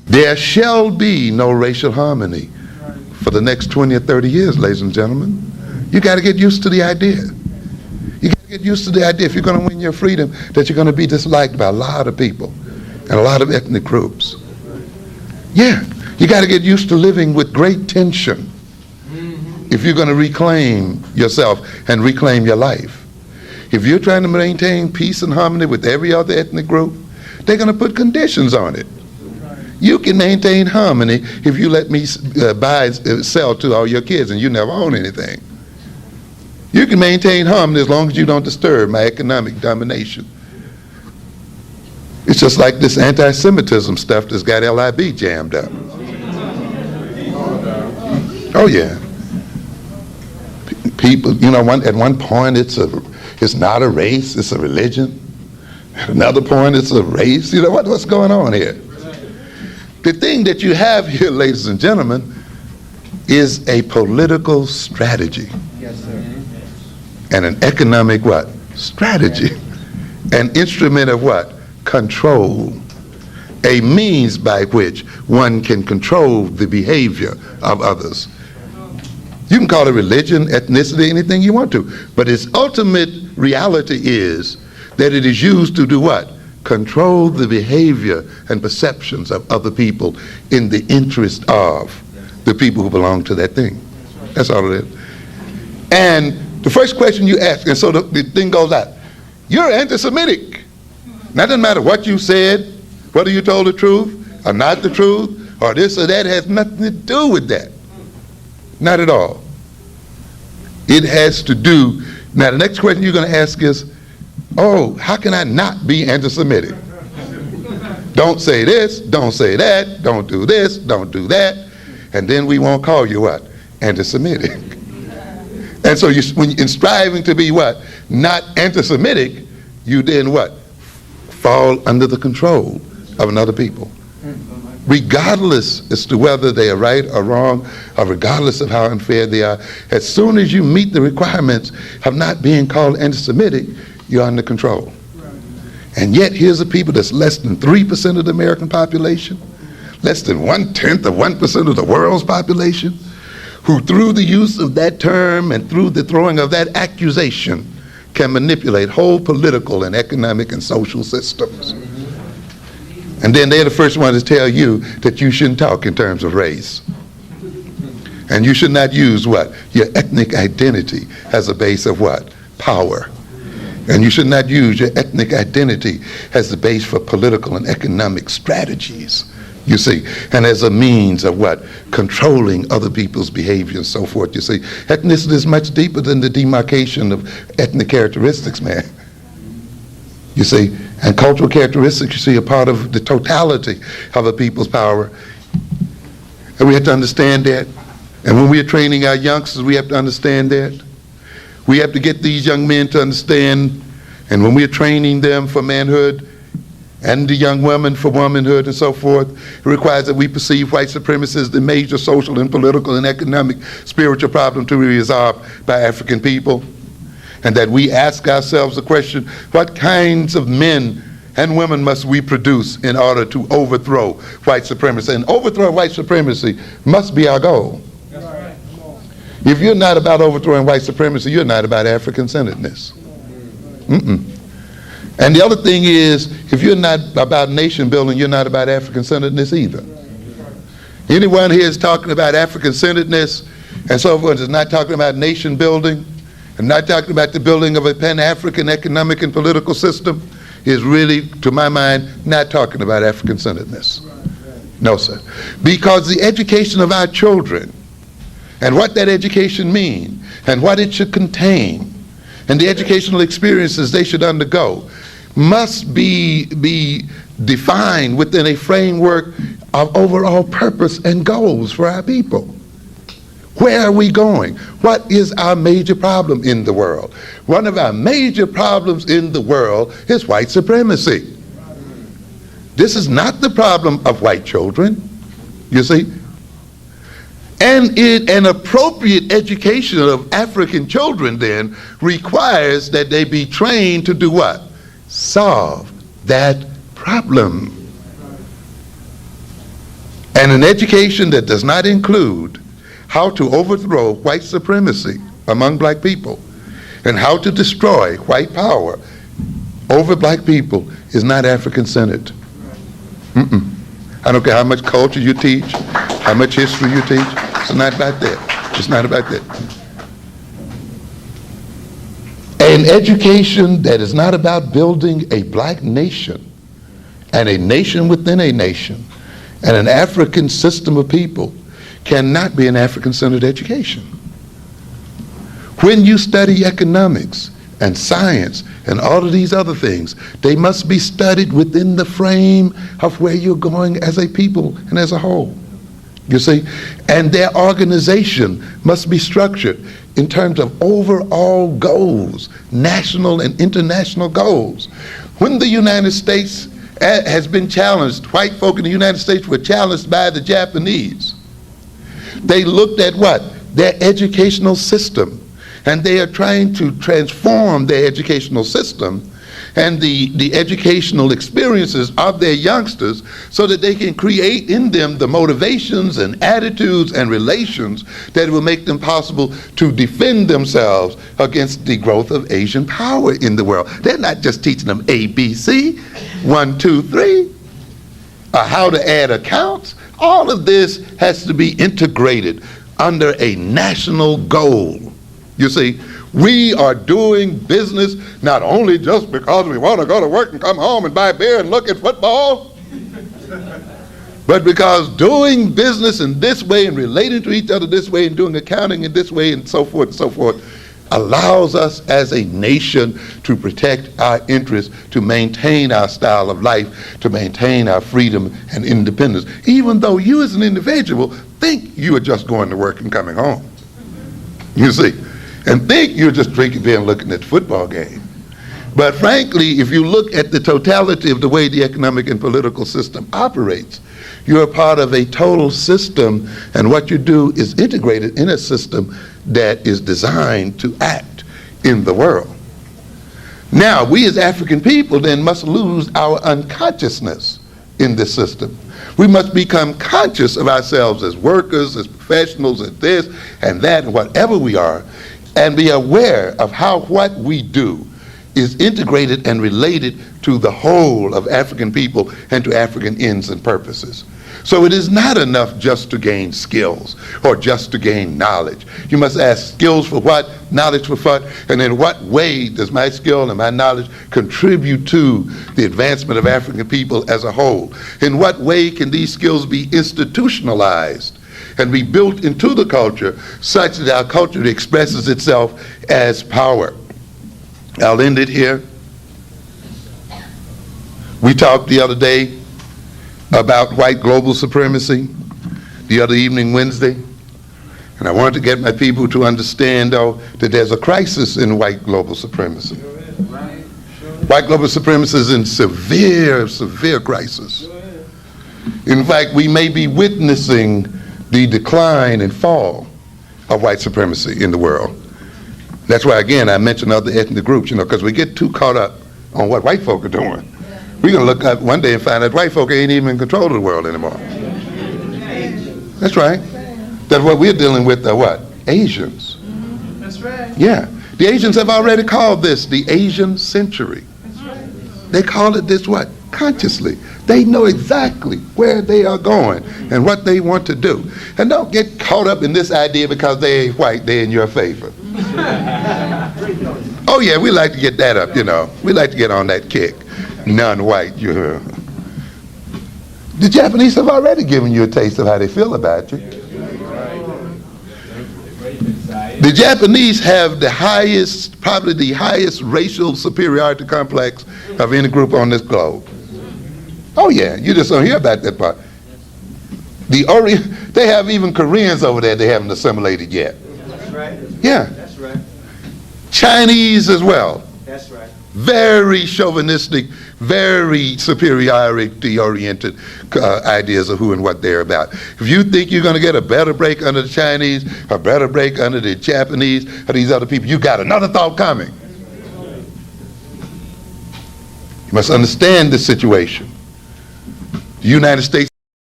There shall be no racial harmony for the next 20 or 30 years, ladies and gentlemen. You got to get used to the idea. You got to get used to the idea, if you're going to win your freedom, that you're going to be disliked by a lot of people and a lot of ethnic groups. Yeah, you got to get used to living with great tension if you're going to reclaim yourself and reclaim your life. If you're trying to maintain peace and harmony with every other ethnic group, they're going to put conditions on it. You can maintain harmony if you let me sell to all your kids and you never own anything. You can maintain harmony as long as you don't disturb my economic domination. It's just like this anti-Semitism stuff that's got LIB jammed up. Oh yeah. People, at one point it's not a race, it's a religion. At another point it's a race. What's going on here? The thing that you have here, ladies and gentlemen, is a political strategy. Yes, sir. And an economic what? Strategy. An instrument of what? Control. A means by which one can control the behavior of others. You can call it religion, ethnicity, anything you want to, but its ultimate reality is that it is used to do what? Control the behavior and perceptions of other people in the interest of the people who belong to that thing. That's all it is. And the first question you ask, and so the thing goes out, you're anti-Semitic. Now, it doesn't matter what you said, whether you told the truth or not the truth, or this or that, has nothing to do with that. Not at all. It has to do, now the next question you're going to ask is, oh, how can I not be anti-Semitic? Don't say this, don't say that, don't do this, don't do that, and then we won't call you what? Anti-Semitic. And so when in striving to be what? Not anti-Semitic, you then what? Fall under the control of another people. Regardless as to whether they are right or wrong, or regardless of how unfair they are, as soon as you meet the requirements of not being called anti-Semitic, you're under control. And yet here's a people that's less than 3% of the American population, less than 1/10 of the world's population, who through the use of that term and through the throwing of that accusation can manipulate whole political and economic and social systems. And then they're the first ones to tell you that you shouldn't talk in terms of race. And you should not use what? Your ethnic identity as a base of what? Power. And you should not use your ethnic identity as the base for political and economic strategies, you see, and as a means of what? Controlling other people's behavior and so forth, you see. Ethnicity is much deeper than the demarcation of ethnic characteristics, man. You see, and cultural characteristics, you see, are part of the totality of a people's power. And we have to understand that. And when we are training our youngsters, we have to understand that. We have to get these young men to understand, and when we are training them for manhood, and the young women for womanhood and so forth, it requires that we perceive white supremacy as the major social and political and economic spiritual problem to be resolved by African people. And that we ask ourselves the question, what kinds of men and women must we produce in order to overthrow white supremacy? And overthrow white supremacy must be our goal. That's right. If you're not about overthrowing white supremacy, you're not about African-centeredness. And the other thing is, if you're not about nation building, you're not about African-centeredness either. Anyone here is talking about African-centeredness and so forth is not talking about nation building, and not talking about the building of a Pan-African economic and political system, is really, to my mind, not talking about African-centeredness. No, sir. Because the education of our children, and what that education means, and what it should contain, and the educational experiences they should undergo, must be defined within a framework of overall purpose and goals for our people. Where are we going? What is our major problem in the world? One of our major problems in the world is white supremacy. This is not the problem of white children, you see. And an appropriate education of African children then requires that they be trained to do what? Solve that problem. And an education that does not include how to overthrow white supremacy among black people and how to destroy white power over black people is not African-centered. I don't care how much culture you teach, how much history you teach, it's not about that. It's not about that. An education that is not about building a black nation and a nation within a nation and an African system of people cannot be an African-centered education. When you study economics and science and all of these other things, they must be studied within the frame of where you're going as a people and as a whole. You see? And their organization must be structured in terms of overall goals, national and international goals. When the United States has been challenged, white folk in the United States were challenged by the Japanese. They looked at what? Their educational system. And they are trying to transform their educational system and the educational experiences of their youngsters so that they can create in them the motivations and attitudes and relations that will make them possible to defend themselves against the growth of Asian power in the world. They're not just teaching them ABC, 1, 2, 3, or how to add accounts. All of this has to be integrated under a national goal. You see, we are doing business not only just because we want to go to work and come home and buy beer and look at football, but because doing business in this way and relating to each other this way and doing accounting in this way and so forth allows us as a nation to protect our interests, to maintain our style of life, to maintain our freedom and independence, even though you as an individual think you are just going to work and coming home. You see? And think you're just drinking beer and looking at the football game. But frankly, if you look at the totality of the way the economic and political system operates, you're a part of a total system, and what you do is integrated in a system that is designed to act in the world. Now, we as African people then must lose our unconsciousness in this system. We must become conscious of ourselves as workers, as professionals, as this and that, and whatever we are, and be aware of how what we do is integrated and related to the whole of African people and to African ends and purposes. So it is not enough just to gain skills or just to gain knowledge. You must ask skills for what, knowledge for what, and in what way does my skill and my knowledge contribute to the advancement of African people as a whole? In what way can these skills be institutionalized and be built into the culture such that our culture expresses itself as power? I'll end it here. We talked the other day about white global supremacy, the other evening, Wednesday, and I wanted to get my people to understand, though, that there's a crisis in white global supremacy. White global supremacy is in severe, severe crisis. In fact, we may be witnessing the decline and fall of white supremacy in the world. That's why, again, I mentioned other ethnic groups, because we get too caught up on what white folk are doing. We're going to look up one day and find that white folk ain't even in control of the world anymore. That's right. That's what we're dealing with are what? Asians. That's right. Yeah. The Asians have already called this the Asian century. That's right. They call it this what? Consciously. They know exactly where they are going and what they want to do. And don't get caught up in this idea because they ain't white, they're in your favor. Oh yeah, we like to get that up, We like to get on that kick. Non-white, you hear. The Japanese have already given you a taste of how they feel about you. The Japanese have the highest, probably the highest racial superiority complex of any group on this globe. Oh yeah, you just don't hear about that part. They have even Koreans over there they haven't assimilated yet. That's right. Yeah. That's right. Chinese as well. That's right. Very chauvinistic, very superiority-oriented ideas of who and what they're about. If you think you're going to get a better break under the Chinese, a better break under the Japanese, or these other people, you got another thought coming. You must understand the situation. The United States